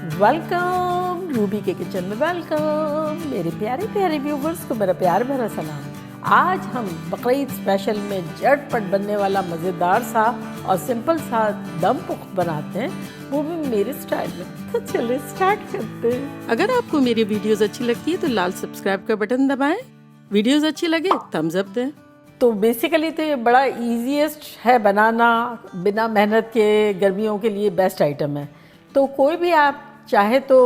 Welcome Ruby के kitchen में welcome मेरे प्यारे प्यारे व्यूवर्स को मेरा प्यार भरा सलाम। आज हम बकरीद स्पेशल में झटपट बनने वाला मज़ेदार सा और सिंपल सा दम पुख्त बनाते हैं, वो भी मेरे स्टाइल में। तो चलिए स्टार्ट करते हैं। अगर आपको मेरी वीडियोस अच्छी लगती है तो लाल सब्सक्राइब का बटन दबाएं, वीडियोस अच्छी लगे थम्स अप दें। तो बेसिकली तो ये बड़ा ईजीएस्ट है बनाना, बिना मेहनत के गर्मियों के लिए बेस्ट आइटम है। तो कोई भी आप चाहे तो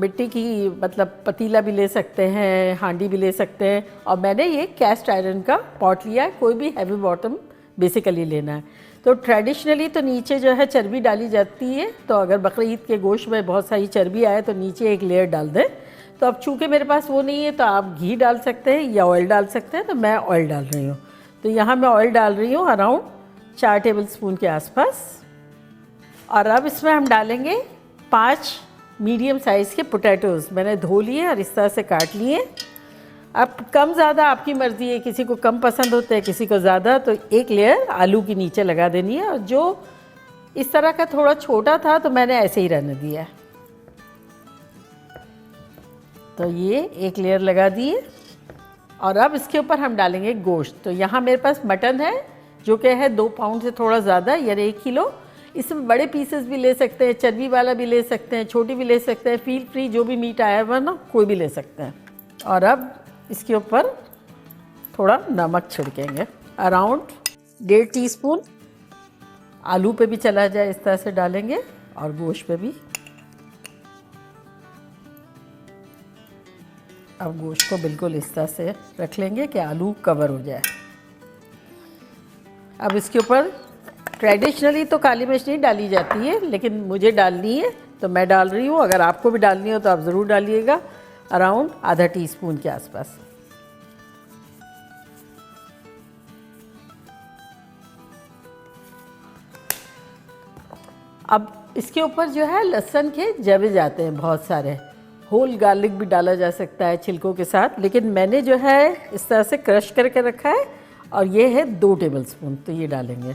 मिट्टी की मतलब पतीला भी ले सकते हैं, हांडी भी ले सकते हैं, और मैंने ये कैस्ट आयरन का पॉट लिया है। कोई भी हैवी बॉटम बेसिकली लेना है। तो ट्रेडिशनली तो नीचे जो है चर्बी डाली जाती है, तो अगर बकरीद के गोश्त में बहुत सारी चर्बी आए तो नीचे एक लेयर डाल दें। तो अब चूँकि मेरे पास वो नहीं है तो आप घी डाल सकते हैं या ऑयल डाल सकते हैं, तो मैं ऑयल डाल रही हूँ। तो यहाँ मैं ऑयल डाल रही हूँ अराउंड 4 टेबल स्पून के आसपास। और अब इसमें हम डालेंगे 5 मीडियम साइज़ के पोटैटोज़। मैंने धो लिए और इस तरह से काट लिए। अब कम ज़्यादा आपकी मर्ज़ी है, किसी को कम पसंद होता है किसी को ज़्यादा, तो एक लेयर आलू की नीचे लगा देनी है। और जो इस तरह का थोड़ा छोटा था तो मैंने ऐसे ही रहने दिया है। तो ये एक लेयर लगा दिए। और अब इसके ऊपर हम डालेंगे गोश्त। तो यहाँ मेरे पास मटन है जो कि है 2 पाउंड से थोड़ा ज़्यादा, यानी 1 किलो। इसमें बड़े पीसेस भी ले सकते हैं, चर्बी वाला भी ले सकते हैं, छोटी भी ले सकते हैं, फील फ्री, जो भी मीट आया हुआ ना कोई भी ले सकते हैं। और अब इसके ऊपर थोड़ा नमक छिड़केंगे, अराउंड 1.5 टीस्पून। आलू पे भी चला जाए इस तरह से डालेंगे, और गोश्त पे भी। अब गोश्त को बिल्कुल इस तरह से रख लेंगे कि आलू कवर हो जाए। अब इसके ऊपर ट्रेडिशनली तो काली मिर्च नहीं डाली जाती है, लेकिन मुझे डालनी है तो मैं डाल रही हूँ। अगर आपको भी डालनी हो तो आप ज़रूर डालिएगा, अराउंड आधा टीस्पून के आसपास। अब इसके ऊपर जो है लहसुन के जवे जाते हैं बहुत सारे, होल गार्लिक भी डाला जा सकता है छिलकों के साथ, लेकिन मैंने जो है इस तरह से क्रश करके रखा है। और ये है 2 टेबल स्पून, तो ये डालेंगे।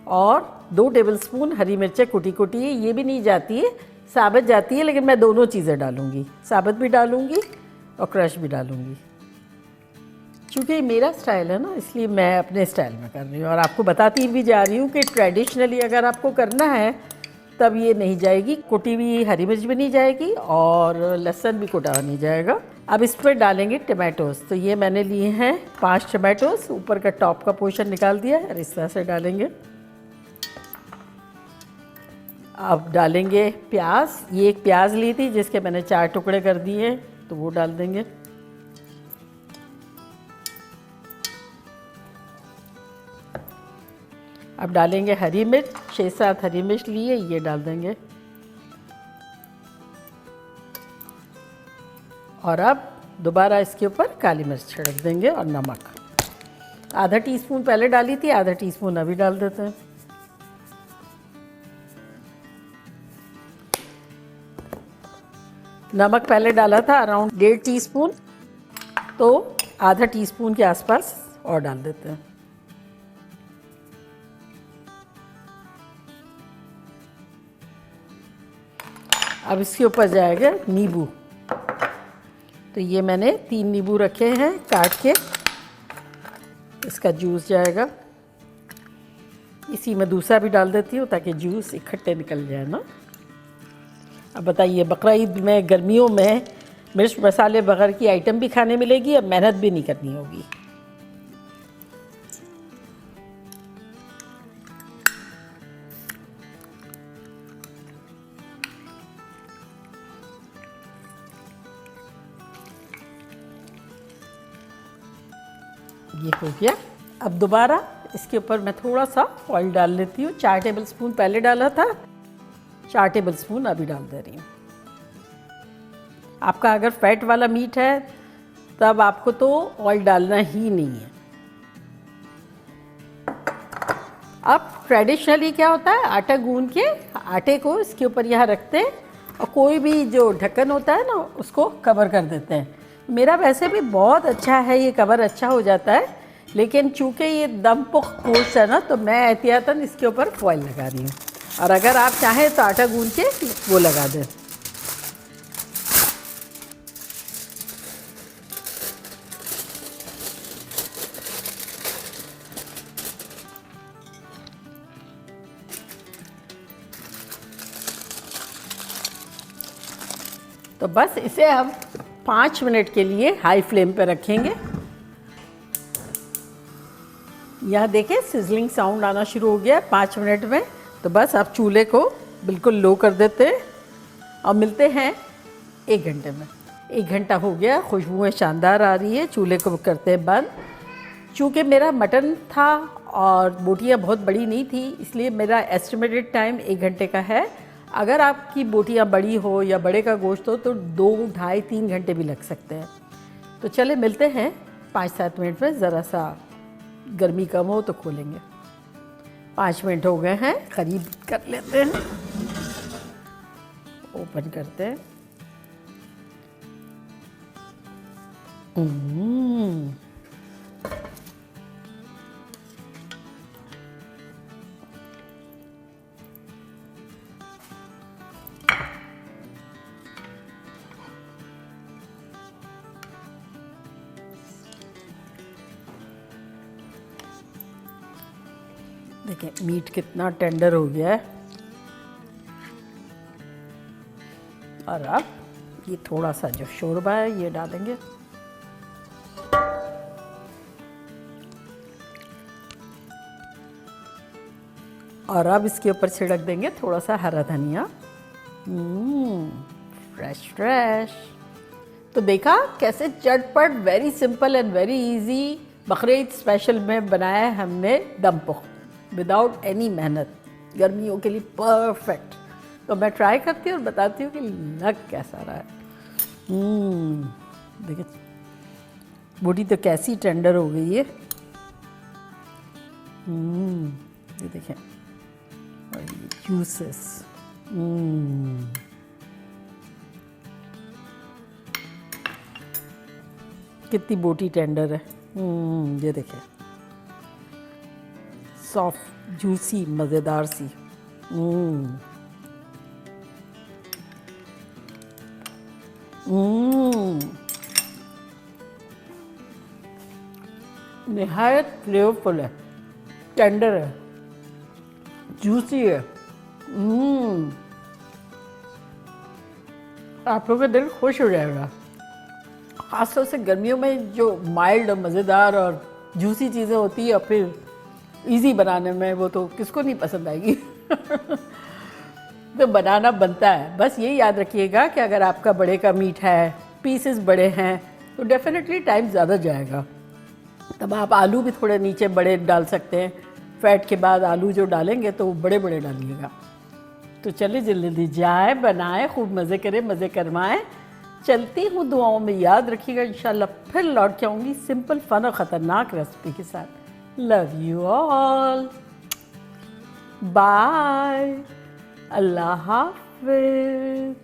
और 2 टेबल स्पून हरी मिर्चें कुटी कुटी, ये भी नहीं जाती है, साबुत जाती है, लेकिन मैं दोनों चीज़ें डालूँगी, साबुत भी डालूँगी और क्रश भी डालूँगी। चूँकि मेरा स्टाइल है ना, इसलिए मैं अपने स्टाइल में कर रही हूँ। और आपको बताती भी जा रही हूँ कि ट्रेडिशनली अगर आपको करना है तब ये नहीं जाएगी, कुटी हुई हरी मिर्च भी नहीं जाएगी और लहसुन भी कुटा नहीं जाएगा। अब इस पर डालेंगे टमाटोज़। तो ये मैंने लिए हैं 5 टमाटोज़, ऊपर का टॉप का पोर्शन निकाल दिया है और इस तरह से डालेंगे। अब डालेंगे प्याज। ये एक प्याज ली थी जिसके मैंने 4 टुकड़े कर दिए, तो वो डाल देंगे। अब डालेंगे हरी मिर्च, 6-7 हरी मिर्च लिए, ये डाल देंगे। और अब दोबारा इसके ऊपर काली मिर्च छिड़क देंगे और नमक। आधा टीस्पून पहले डाली थी, आधा टीस्पून अभी डाल देते हैं। नमक पहले डाला था अराउंड 1.5 टीस्पून, तो आधा टीस्पून के आसपास और डाल देते हैं। अब इसके ऊपर जाएगा नींबू। तो ये मैंने 3 नींबू रखे हैं काट के, इसका जूस जाएगा। इसी में दूसरा भी डाल देती हूँ ताकि जूस इकट्ठे निकल जाए ना। अब बताइए, बकरीद में गर्मियों में मिर्च मसाले बगैर की आइटम भी खाने मिलेगी, अब मेहनत भी नहीं करनी होगी। ये हो गया। अब दोबारा इसके ऊपर मैं थोड़ा सा ऑयल डाल लेती हूँ। 4 टेबल स्पून पहले डाला था, 4 टेबल स्पून अभी डाल दे रही हूँ। आपका अगर फैट वाला मीट है तब आपको तो ऑयल डालना ही नहीं है। अब ट्रेडिशनली क्या होता है, आटा गूंद के आटे को इसके ऊपर यहाँ रखते हैं और कोई भी जो ढक्कन होता है ना उसको कवर कर देते हैं। मेरा वैसे भी बहुत अच्छा है, ये कवर अच्छा हो जाता है, लेकिन चूँकि ये दम पुख्त गोश्त है ना तो मैं एहतियातन इसके ऊपर फॉइल लगा रही हूँ। और अगर आप चाहें तो आटा गूंद के वो लगा दें। तो बस इसे हम 5 मिनट के लिए हाई फ्लेम पे रखेंगे। यहाँ देखें सिजलिंग साउंड आना शुरू हो गया 5 मिनट में। तो बस आप चूल्हे को बिल्कुल लो कर देते हैं और मिलते हैं 1 घंटे में। 1 घंटा हो गया, खुशबुएं शानदार आ रही है। चूल्हे को करते हैं बंद। चूँकि मेरा मटन था और बोटियाँ बहुत बड़ी नहीं थी, इसलिए मेरा एस्टिमेटेड टाइम 1 घंटे का है। अगर आपकी बोटियाँ बड़ी हो या बड़े का गोश्त हो तो 2, ढाई, 3 घंटे भी लग सकते हैं। तो चले मिलते हैं 5-7 मिनट में। ज़रा सा गर्मी कम हो तो खोलेंगे। 5 मिनट हो गए हैं, करीब कर लेते हैं। ओपन करते हैं। देखिए मीट कितना टेंडर हो गया है। और अब ये थोड़ा सा जो शोरबा है ये डालेंगे। और अब इसके ऊपर छिड़क देंगे थोड़ा सा हरा धनिया। Fresh fresh. तो देखा कैसे चटपट, very simple and very easy Bakrid special में बनाया है हमने दम पुख्त, विदाउट एनी मेहनत। गर्मियों के लिए परफेक्ट। तो मैं ट्राई करती हूँ और बताती हूँ कि लग कैसा रहा है। देखिए बोटी तो कैसी टेंडर हो गई है। ये देखें और ये जूसेस। कितनी बोटी टेंडर है। ये देखें सॉफ्ट, जूसी, मज़ेदार सी। निहायत फ्लेवरफुल है, टेंडर है, जूसी है। आप लोगों का दिल खुश हो जाएगा। ख़ासतौर से गर्मियों में जो माइल्ड और मज़ेदार और जूसी चीज़ें होती है और फिर इजी बनाने में, वो तो किसको नहीं पसंद आएगी। तो बनाना बनता है। बस यही याद रखिएगा कि अगर आपका बड़े का मीट है, पीसेस बड़े हैं, तो डेफिनेटली टाइम ज़्यादा जाएगा। तब आप आलू भी थोड़े नीचे बड़े डाल सकते हैं। फैट के बाद आलू जो डालेंगे तो बड़े बड़े डालिएगा। तो चलिए जल्दी जाए, बनाएं, खूब मज़े करें, मज़े करवाएं। चलती हूँ, दुआओं में याद रखिएगा। इंशाल्लाह फिर लौट के आऊँगी सिंपल, फन और ख़तरनाक रेसिपी के साथ। Love you all. Bye. Allah Hafiz.